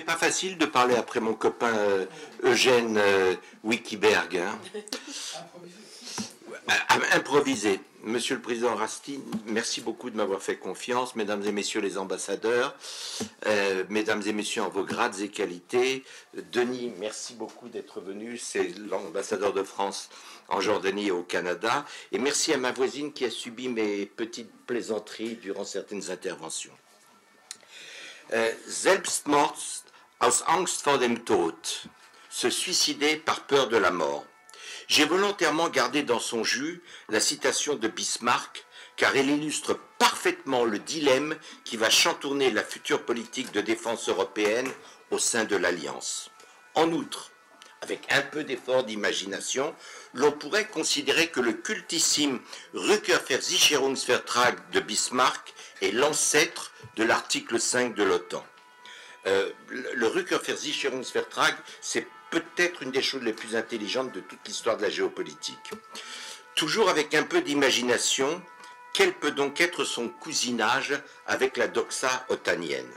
pas facile de parler après mon copain Eugène Wikiberg. Hein. Improvisé. Monsieur le Président Rastin, merci beaucoup de m'avoir fait confiance. Mesdames et Messieurs les ambassadeurs, Mesdames et Messieurs en vos grades et qualités. Denis, merci beaucoup d'être venu. C'est l'ambassadeur de France en Jordanie et au Canada. Et merci à ma voisine qui a subi mes petites plaisanteries durant certaines interventions. Selbstmord aus Angst vor dem Tod, se suicider par peur de la mort. J'ai volontairement gardé dans son jus la citation de Bismarck, car elle illustre parfaitement le dilemme qui va chantourner la future politique de défense européenne au sein de l'Alliance. En outre, avec un peu d'effort d'imagination, l'on pourrait considérer que le cultissime Rückkehrversicherungsvertrag de Bismarck est l'ancêtre de l'article 5 de l'OTAN. Le Rückkehrversicherungsvertrag, c'est peut-être une des choses les plus intelligentes de toute l'histoire de la géopolitique. Toujours avec un peu d'imagination, quel peut donc être son cousinage avec la doxa otanienne?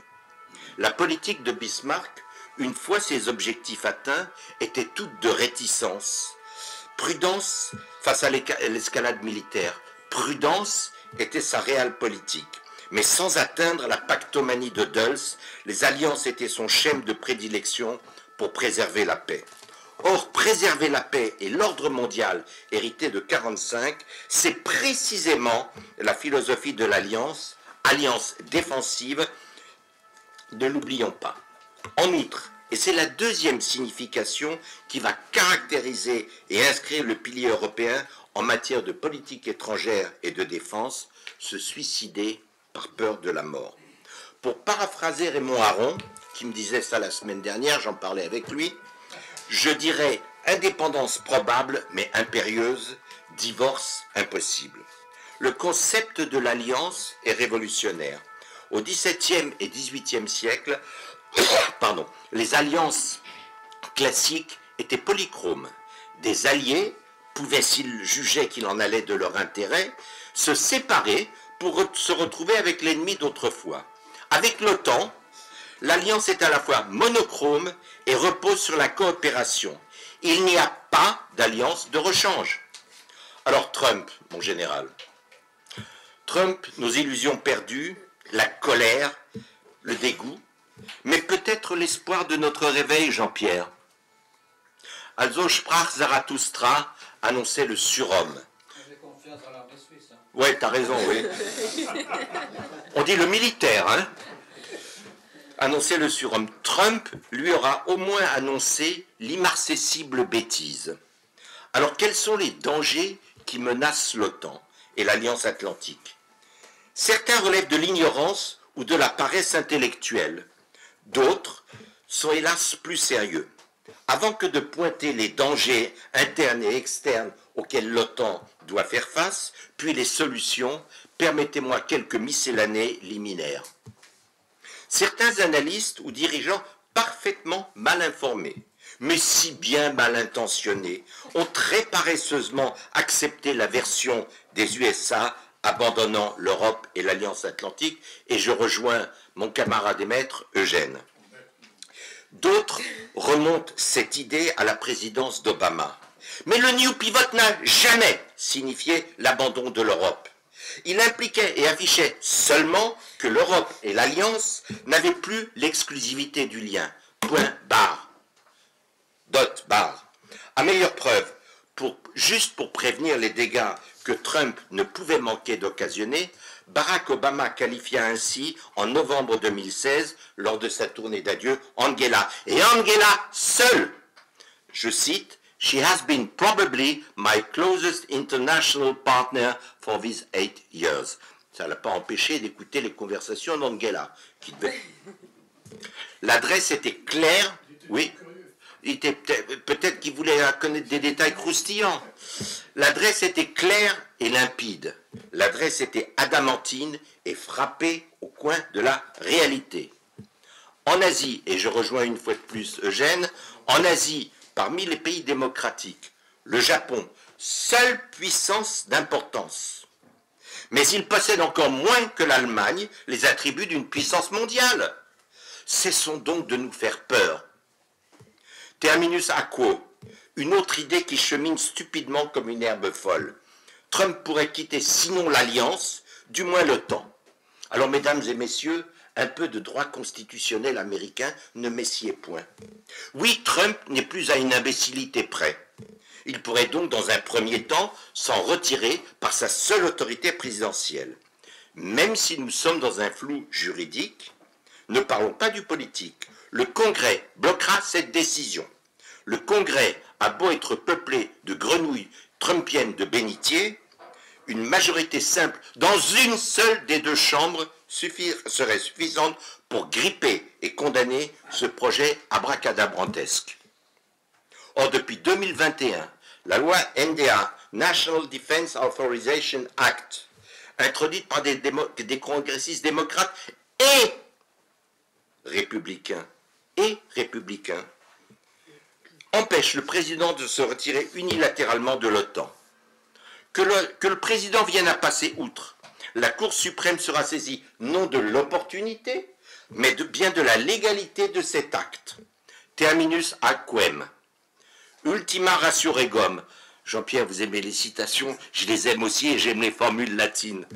La politique de Bismarck, une fois ses objectifs atteints, était toute de réticence. Prudence face à l'escalade militaire. Prudence était sa réelle politique. Mais sans atteindre la pactomanie de Dulles, les alliances étaient son schème de prédilection pour préserver la paix. Or, préserver la paix et l'ordre mondial hérité de 1945, c'est précisément la philosophie de l'alliance, alliance défensive, ne l'oublions pas. En outre, et c'est la deuxième signification qui va caractériser et inscrire le pilier européen en matière de politique étrangère et de défense, se suicider par peur de la mort. Pour paraphraser Raymond Aron, qui me disait ça la semaine dernière, j'en parlais avec lui, je dirais indépendance probable mais impérieuse, divorce impossible. Le concept de l'alliance est révolutionnaire. Au XVIIe et XVIIIe siècle, les alliances classiques étaient polychromes. Des alliés pouvaient, s'ils jugeaient qu'il en allait de leur intérêt, se séparer pour se retrouver avec l'ennemi d'autrefois. Avec l'OTAN, l'alliance est à la fois monochrome et repose sur la coopération. Il n'y a pas d'alliance de rechange. Alors Trump, mon général. Trump, nos illusions perdues, la colère, le dégoût, mais peut-être l'espoir de notre réveil, Jean-Pierre. Also sprach Zarathustra, annonçait le surhomme. J'ai confiance à l'armée suisse. Hein. Ouais, t'as raison, oui. On dit le militaire, hein. Annoncer le surhomme. Trump, lui, aura au moins annoncé l'immarcessible bêtise. Alors, quels sont les dangers qui menacent l'OTAN et l'Alliance Atlantique? Certains relèvent de l'ignorance ou de la paresse intellectuelle. D'autres sont hélas plus sérieux. Avant que de pointer les dangers internes et externes auxquels l'OTAN doit faire face, puis les solutions, permettez-moi quelques miscellanées liminaires. Certains analystes ou dirigeants parfaitement mal informés, mais si bien mal intentionnés, ont très paresseusement accepté la version des USA abandonnant l'Europe et l'Alliance Atlantique, et je rejoins mon camarade et maître Eugène. D'autres remontent cette idée à la présidence d'Obama. Mais le New Pivot n'a jamais signifié l'abandon de l'Europe. Il impliquait et affichait seulement que l'Europe et l'Alliance n'avaient plus l'exclusivité du lien. Point barre. Dot barre. À meilleure preuve, juste pour prévenir les dégâts que Trump ne pouvait manquer d'occasionner, Barack Obama qualifia ainsi en novembre 2016, lors de sa tournée d'adieu, Angela. Et Angela seule, je cite, She has been probably my closest international partner for these 8 years. Ça ne l'a pas empêché d'écouter les conversations d'Angela. L'adresse était claire, oui. Peut-être qu'il voulait connaître des détails croustillants. L'adresse était claire et limpide. L'adresse était adamantine et frappée au coin de la réalité. En Asie, et je rejoins une fois de plus Eugène, en Asie, parmi les pays démocratiques, le Japon, seule puissance d'importance. Mais il possède encore moins que l'Allemagne les attributs d'une puissance mondiale. Cessons donc de nous faire peur. Terminus a quo, une autre idée qui chemine stupidement comme une herbe folle. Trump pourrait quitter sinon l'Alliance, du moins l'OTAN. Alors, mesdames et messieurs, un peu de droit constitutionnel américain ne messied point. Oui, Trump n'est plus à une imbécilité près. Il pourrait donc, dans un premier temps, s'en retirer par sa seule autorité présidentielle. Même si nous sommes dans un flou juridique, ne parlons pas du politique. Le Congrès bloquera cette décision. Le Congrès a beau être peuplé de grenouilles trumpiennes de bénitier, une majorité simple dans une seule des deux chambres serait suffisante pour gripper et condamner ce projet abracadabrantesque. Or, depuis 2021, la loi NDA, National Defense Authorization Act, introduite par des congressistes démocrates et républicains, empêche le président de se retirer unilatéralement de l'OTAN. Que le président vienne à passer outre, la Cour suprême sera saisie non de l'opportunité, mais bien de la légalité de cet acte. Terminus ad quem. Ultima ratio regum. Jean-Pierre, vous aimez les citations, je les aime aussi et j'aime les formules latines.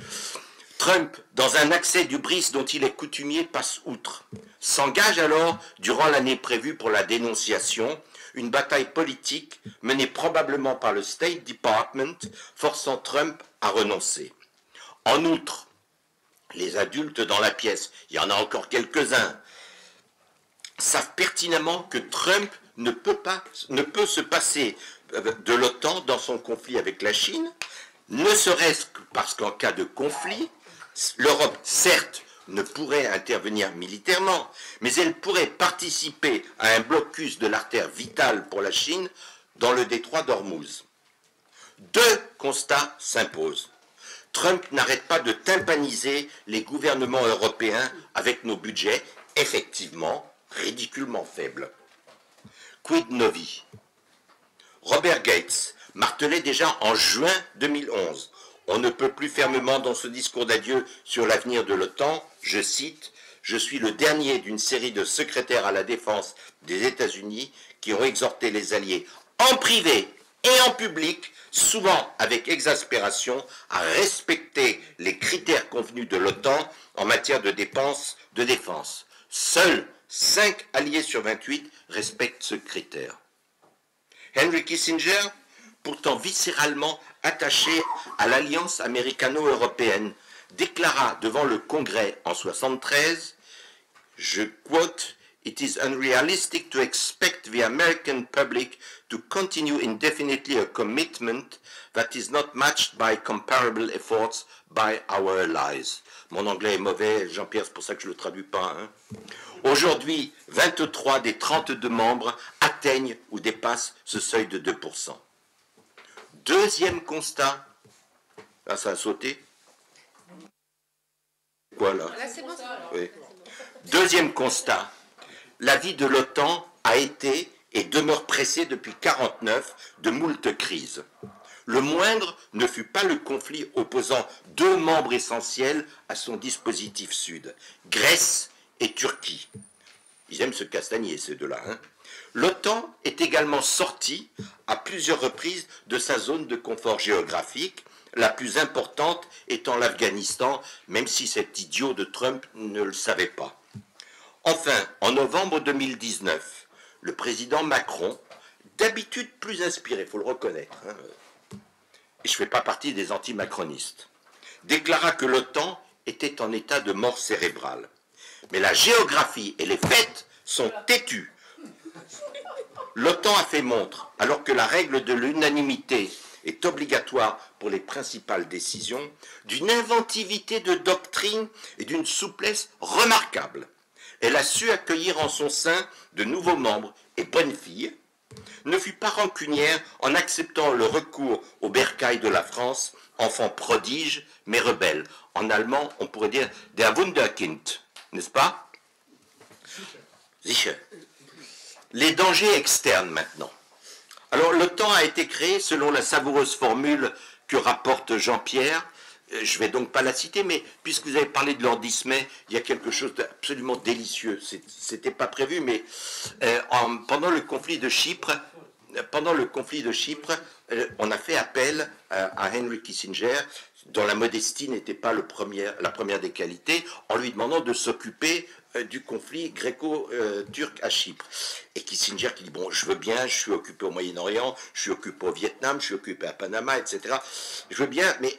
Trump, dans un accès d'hubris dont il est coutumier, passe outre. S'engage alors, durant l'année prévue pour la dénonciation, une bataille politique menée probablement par le State Department, forçant Trump à renoncer. En outre, les adultes dans la pièce, il y en a encore quelques-uns, savent pertinemment que Trump ne peut se passer de l'OTAN dans son conflit avec la Chine, ne serait-ce que parce qu'en cas de conflit, l'Europe, certes, ne pourrait intervenir militairement, mais elle pourrait participer à un blocus de l'artère vitale pour la Chine dans le détroit d'Ormuz. Deux constats s'imposent. Trump n'arrête pas de tympaniser les gouvernements européens avec nos budgets, effectivement, ridiculement faibles. Quid novi? Robert Gates martelait déjà en juin 2011. On ne peut plus fermement dans ce discours d'adieu sur l'avenir de l'OTAN, je cite, « Je suis le dernier d'une série de secrétaires à la défense des États-Unis qui ont exhorté les alliés en privé et en public, souvent avec exaspération, à respecter les critères convenus de l'OTAN en matière de dépenses de défense. Seuls 5 alliés sur 28 respectent ce critère. » Henry Kissinger, pourtant viscéralement attaché à l'alliance américano-européenne, déclara devant le Congrès en 1973, je quote, « It is unrealistic to expect the American public to continue indefinitely a commitment that is not matched by comparable efforts by our allies. » Mon anglais est mauvais, Jean-Pierre, c'est pour ça que je ne le traduis pas. Hein. Aujourd'hui, 23 des 32 membres atteignent ou dépassent ce seuil de 2%. Deuxième constat, là ça a sauté. Quoi là? Oui. Deuxième constat, la vie de l'OTAN a été et demeure pressée depuis 1949 de moult crises. Le moindre ne fut pas le conflit opposant deux membres essentiels à son dispositif sud, Grèce et Turquie. Ils aiment se castagner ces deux-là. Hein. L'OTAN est également sortie à plusieurs reprises de sa zone de confort géographique, la plus importante étant l'Afghanistan, même si cet idiot de Trump ne le savait pas. Enfin, en novembre 2019, le président Macron, d'habitude plus inspiré, il faut le reconnaître, hein, et je ne fais pas partie des anti-macronistes, déclara que l'OTAN était en état de mort cérébrale. Mais la géographie et les faits sont têtus. L'OTAN a fait montre, alors que la règle de l'unanimité est obligatoire pour les principales décisions, d'une inventivité de doctrine et d'une souplesse remarquables. Elle a su accueillir en son sein de nouveaux membres et bonne fille, ne fut pas rancunière en acceptant le recours au bercail de la France, enfant prodige mais rebelle. En allemand, on pourrait dire « der Wunderkind », n'est-ce pas? Sicher. Les dangers externes maintenant. Alors l'OTAN a été créé selon la savoureuse formule que rapporte Jean-Pierre Je ne vais donc pas la citer, mais puisque vous avez parlé de Lord Ismay, il y a quelque chose d'absolument délicieux. C'était pas prévu, mais pendant le conflit de Chypre, on a fait appel à Henry Kissinger, dont la modestie n'était pas la première des qualités, en lui demandant de s'occuper du conflit gréco-turc à Chypre. Et Kissinger qui dit, bon, je veux bien, je suis occupé au Moyen-Orient, je suis occupé au Vietnam, je suis occupé à Panama, etc. Je veux bien, mais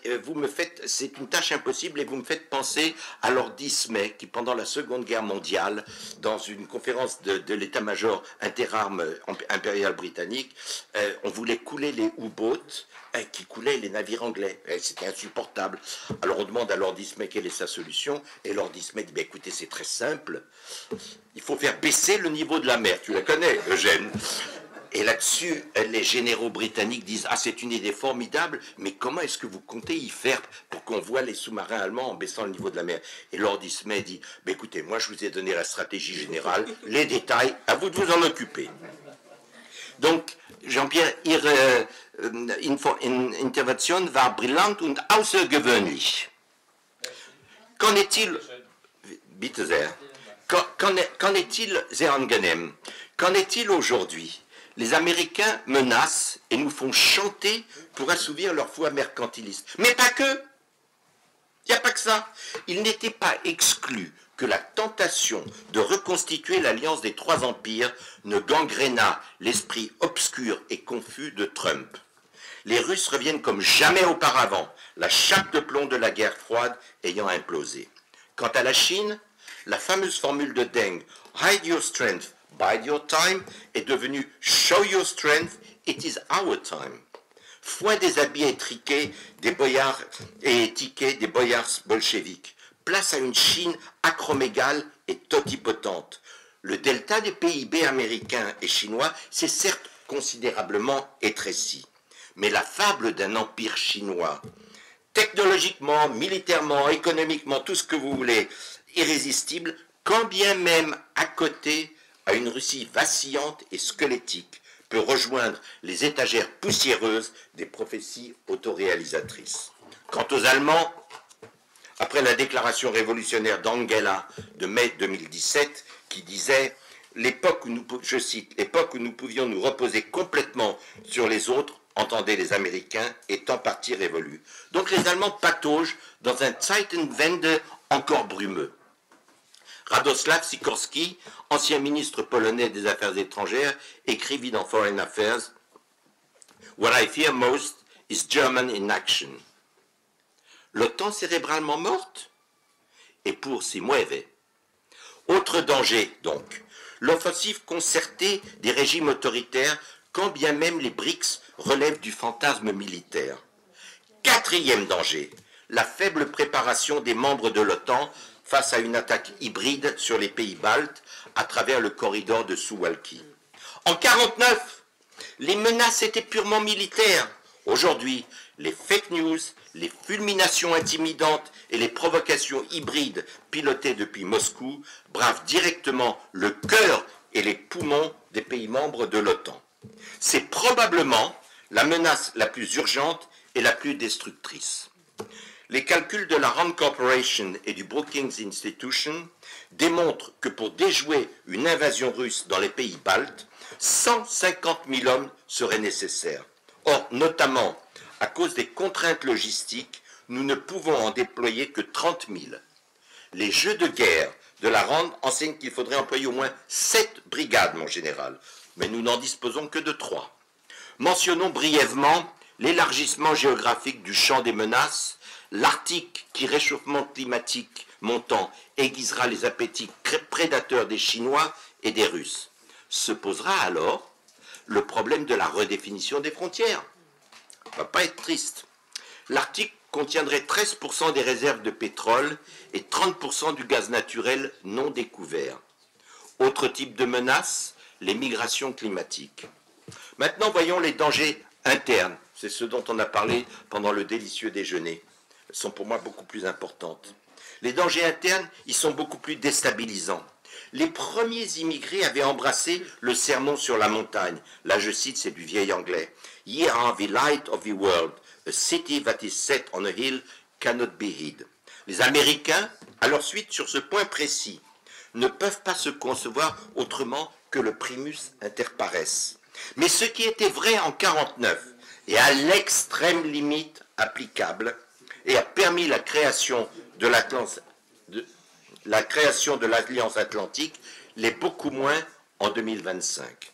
c'est une tâche impossible et vous me faites penser à Lord Ismay, qui pendant la Seconde Guerre mondiale, dans une conférence de l'état-major interarmes impérial britannique, on voulait couler les U-boats qui coulaient les navires anglais. C'était insupportable. Alors on demande à Lord Ismay quelle est sa solution, et Lord Ismay dit, écoutez, c'est très simple, il faut faire baisser le niveau de la mer. Tu la connais, Eugène? Et là-dessus, les généraux britanniques disent, ah, c'est une idée formidable, mais comment est-ce que vous comptez y faire pour qu'on voit les sous-marins allemands en baissant le niveau de la mer? Et Lord Ismay dit, écoutez, moi je vous ai donné la stratégie générale, les détails, à vous de vous en occuper. Donc, Jean-Pierre, Ihre Intervention war brillant und außergewöhnlich. Qu'en est-il, bitte sehr, qu'en est-il, sehr angenehm, qu'en est-il aujourd'hui? Les Américains menacent et nous font chanter pour assouvir leur foi mercantiliste. Mais pas que. Il n'y a pas que ça. Il n'était pas exclu que la tentation de reconstituer l'alliance des trois empires ne gangrénât l'esprit obscur et confus de Trump. Les Russes reviennent comme jamais auparavant, la chape de plomb de la guerre froide ayant implosé. Quant à la Chine, la fameuse formule de Deng, hide your strength, bide your time, est devenue show your strength, it is our time. Foin des habits étriqués des boyards et étiqués des boyards bolcheviques. Place à une Chine acromégale et totipotente. Le delta des PIB américains et chinois s'est certes considérablement étréci. Mais la fable d'un empire chinois, technologiquement, militairement, économiquement, tout ce que vous voulez, irrésistible, quand bien même à côté, à une Russie vacillante et squelettique, peut rejoindre les étagères poussiéreuses des prophéties autoréalisatrices. Quant aux Allemands, après la déclaration révolutionnaire d'Angela de mai 2017, qui disait « l'époque où nous, je cite, l'époque où nous pouvions nous reposer complètement sur les autres, entendez les Américains, est en partie révolue. » Donc les Allemands pataugent dans un Zeitenwende encore brumeux. Radoslav Sikorski, ancien ministre polonais des Affaires étrangères, écrivit dans Foreign Affairs « What I fear most is German inaction. » L'OTAN cérébralement morte? Et pour si mueve. Autre danger, donc, l'offensive concertée des régimes autoritaires, quand bien même les BRICS relèvent du fantasme militaire. Quatrième danger, la faible préparation des membres de l'OTAN face à une attaque hybride sur les pays baltes à travers le corridor de Suwalki. En 1949, les menaces étaient purement militaires. Aujourd'hui, les fake news, les fulminations intimidantes et les provocations hybrides pilotées depuis Moscou bravent directement le cœur et les poumons des pays membres de l'OTAN. C'est probablement la menace la plus urgente et la plus destructrice. Les calculs de la Rand Corporation et du Brookings Institution démontrent que pour déjouer une invasion russe dans les pays baltes, 150 000 hommes seraient nécessaires. Or, notamment, à cause des contraintes logistiques, nous ne pouvons en déployer que 30 000. Les jeux de guerre de la Rand enseignent qu'il faudrait employer au moins 7 brigades, mon général, mais nous n'en disposons que de 3. Mentionnons brièvement l'élargissement géographique du champ des menaces, l'Arctique qui, réchauffement climatique montant, aiguisera les appétits prédateurs des Chinois et des Russes. Se posera alors le problème de la redéfinition des frontières. Ça ne va pas être triste. L'Arctique contiendrait 13% des réserves de pétrole et 30% du gaz naturel non découvert. Autre type de menace, les migrations climatiques. Maintenant, voyons les dangers internes. C'est ce dont on a parlé pendant le délicieux déjeuner. Elles sont pour moi beaucoup plus importantes. Les dangers internes, ils sont beaucoup plus déstabilisants. Les premiers immigrés avaient embrassé le sermon sur la montagne. Là, je cite, c'est du vieil anglais. « Ye are the light of the world. A city that is set on a hill cannot be hid. Les Américains, à leur suite sur ce point précis, ne peuvent pas se concevoir autrement que le primus inter pares. Mais ce qui était vrai en 1949 et à l'extrême limite applicable et a permis la création de l'Alliance Atlantique l'est beaucoup moins en 2025.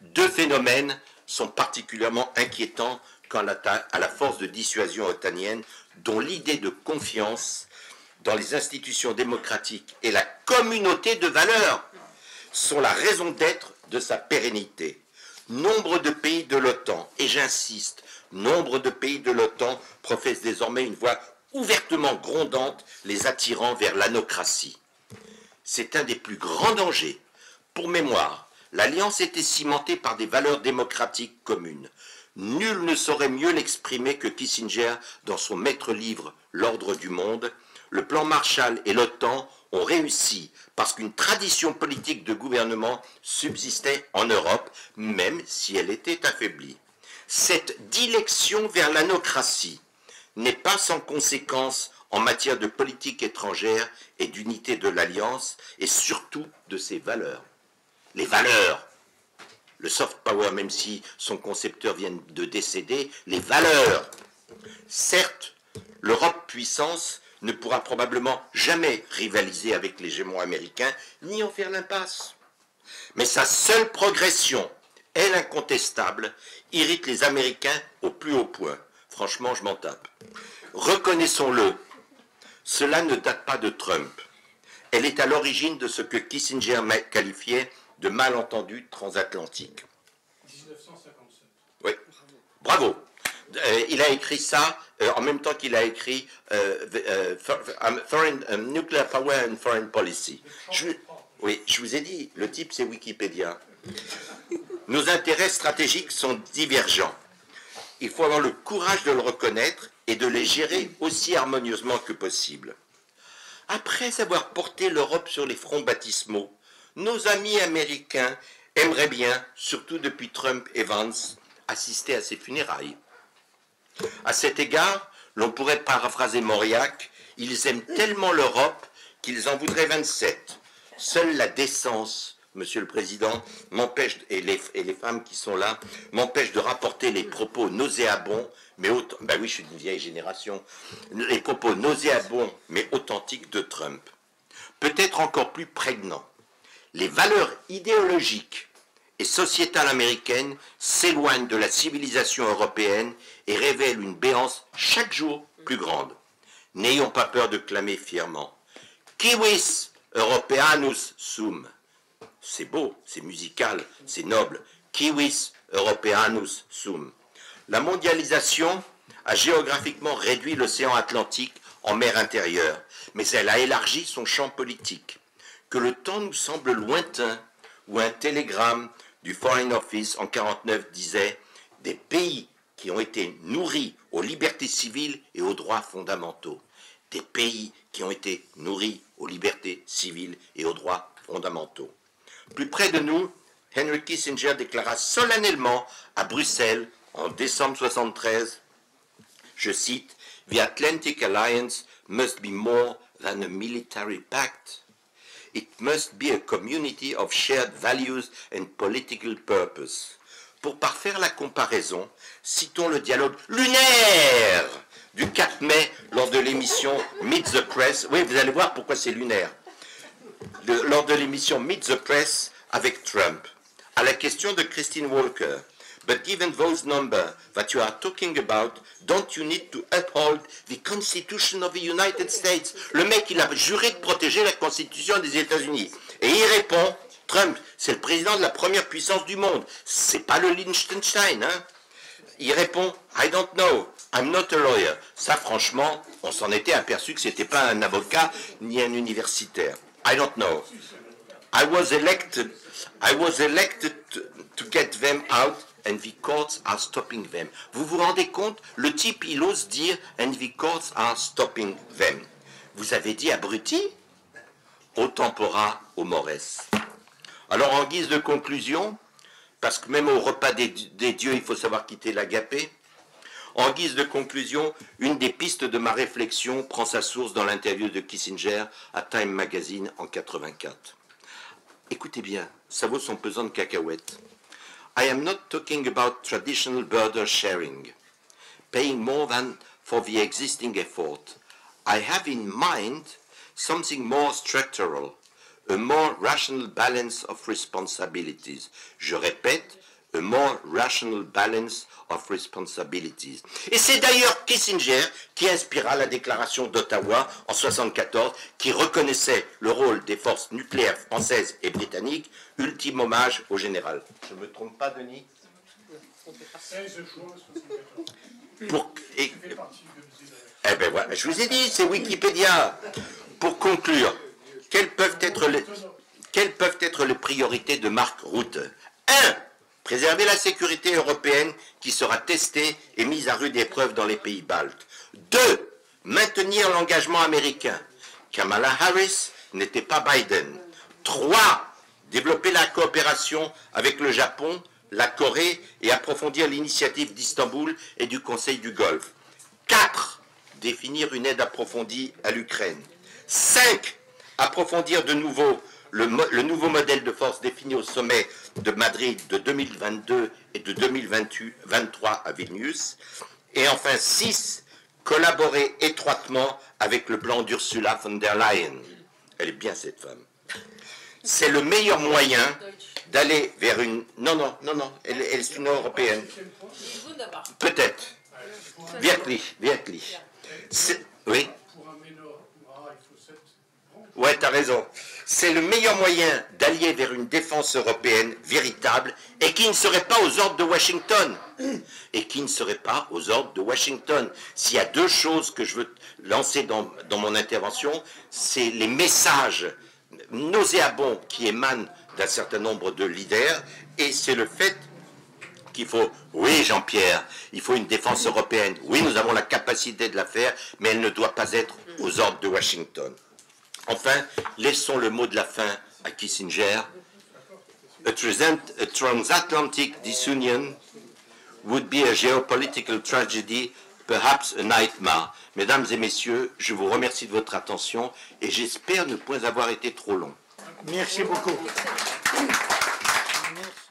Deux phénomènes sont particulièrement inquiétants quant à la force de dissuasion otanienne, dont l'idée de confiance dans les institutions démocratiques et la communauté de valeurs sont la raison d'être de sa pérennité. Nombre de pays de l'OTAN, et j'insiste, nombre de pays de l'OTAN professent désormais une voix ouvertement grondante, les attirant vers l'anocratie. C'est un des plus grands dangers. Pour mémoire, l'Alliance était cimentée par des valeurs démocratiques communes. Nul ne saurait mieux l'exprimer que Kissinger dans son maître-livre « L'ordre du monde ». Le plan Marshall et l'OTAN ont réussi parce qu'une tradition politique de gouvernement subsistait en Europe, même si elle était affaiblie. Cette dilection vers l'anocratie n'est pas sans conséquence en matière de politique étrangère et d'unité de l'Alliance, et surtout de ses valeurs. Les valeurs, le soft power, même si son concepteur vient de décéder, les valeurs. Certes, l'Europe puissance ne pourra probablement jamais rivaliser avec l'hégémon américain, ni en faire l'impasse. Mais sa seule progression, elle incontestable, irrite les Américains au plus haut point. Franchement, je m'en tape. Reconnaissons-le, cela ne date pas de Trump. Elle est à l'origine de ce que Kissinger qualifiait de malentendu transatlantique. 1957. Oui, bravo. Il a écrit ça en même temps qu'il a écrit Nuclear Power and Foreign Policy. Oui, je vous ai dit, le type c'est Wikipédia. Nos intérêts stratégiques sont divergents. Il faut avoir le courage de le reconnaître et de les gérer aussi harmonieusement que possible. Après avoir porté l'Europe sur les fronts baptismaux, nos amis américains aimeraient bien, surtout depuis Trump et Vance, assister à ces funérailles. À cet égard, l'on pourrait paraphraser Mauriac, ils aiment tellement l'Europe qu'ils en voudraient 27. Seule la décence, Monsieur le Président, m'empêche, et les femmes qui sont là, m'empêchent de rapporter les propos nauséabonds, mais ben oui, je suis d'une vieille génération, les propos nauséabonds, mais authentiques de Trump. Peut-être encore plus prégnant. Les valeurs idéologiques et sociétales américaines s'éloignent de la civilisation européenne et révèlent une béance chaque jour plus grande. N'ayons pas peur de clamer fièrement. Civis Europeanus sum. C'est beau, c'est musical, c'est noble. Civis Europeanus sum. La mondialisation a géographiquement réduit l'océan Atlantique en mer intérieure, mais elle a élargi son champ politique. Que le temps nous semble lointain, où un télégramme du Foreign Office en 1949 disait « Des pays qui ont été nourris aux libertés civiles et aux droits fondamentaux. » Des pays qui ont été nourris aux libertés civiles et aux droits fondamentaux. Plus près de nous, Henry Kissinger déclara solennellement à Bruxelles en décembre 1973, je cite, « The Atlantic Alliance must be more than a military pact. It must be a community of shared values and political purpose. » Pour parfaire la comparaison, citons le dialogue lunaire du 4 mai lors de l'émission Meet the Press. Oui, vous allez voir pourquoi c'est lunaire. Lors de l'émission Meet the Press avec Trump, à la question de Christine Walker. But given those numbers that you are talking about, don't you need to uphold the Constitution of the United States? Le mec, il a juré de protéger la Constitution des États-Unis. Et il répond, Trump, c'est le président de la première puissance du monde. C'est pas le Liechtenstein, hein? Il répond, I don't know, I'm not a lawyer. Ça, franchement, on s'en était aperçu que c'était pas un avocat ni un universitaire. I don't know. I was elected to get them out. And the courts are stopping them. Vous vous rendez compte? Le type, il ose dire and the courts are stopping them. Vous avez dit abruti? Au tempora, au mores. Alors, en guise de conclusion, parce que même au repas des dieux, il faut savoir quitter l'agapé, En guise de conclusion, une des pistes de ma réflexion prend sa source dans l'interview de Kissinger à Time Magazine en 84. Écoutez bien, ça vaut son pesant de cacahuètes. I am not talking about traditional border sharing, paying more than for the existing effort. I have in mind something more structural, a more rational balance of responsibilities. Je répète, a more rational balance of responsibilities. Et c'est d'ailleurs Kissinger qui inspira la déclaration d'Ottawa en 1974, qui reconnaissait le rôle des forces nucléaires françaises et britanniques, ultime hommage au général. Je ne me trompe pas, Denis? 16 juin 1974. Eh bien voilà, je vous ai dit, c'est Wikipédia. Pour conclure, quelles peuvent être les priorités de Mark Rutte? 1. Préserver la sécurité européenne qui sera testée et mise à rude épreuve dans les pays baltes. 2. Maintenir l'engagement américain. Kamala Harris n'était pas Biden. 3. Développer la coopération avec le Japon, la Corée et approfondir l'initiative d'Istanbul et du Conseil du Golfe. 4. Définir une aide approfondie à l'Ukraine. 5. Approfondir de nouveau le nouveau modèle de force défini au sommet de Madrid de 2022 et de 2023 à Vilnius. Et enfin 6. Collaborer étroitement avec le plan d'Ursula von der Leyen. Elle est bien cette femme. C'est le meilleur moyen d'aller vers une... Non, elle est une européenne. Peut-être. Wirklich. Oui. Ouais, t'as raison. C'est le meilleur moyen d'allier vers une défense européenne véritable et qui ne serait pas aux ordres de Washington. S'il y a deux choses que je veux lancer dans mon intervention, c'est les messages nauséabonds qui émanent d'un certain nombre de leaders, et c'est le fait qu'il faut, oui Jean-Pierre, il faut une défense européenne, oui nous avons la capacité de la faire, mais elle ne doit pas être aux ordres de Washington. Enfin, laissons le mot de la fin à Kissinger. A transatlantic disunion would be a geopolitical tragedy, perhaps a nightmare. Mesdames et messieurs, je vous remercie de votre attention et j'espère ne point avoir été trop long. Merci beaucoup. Merci.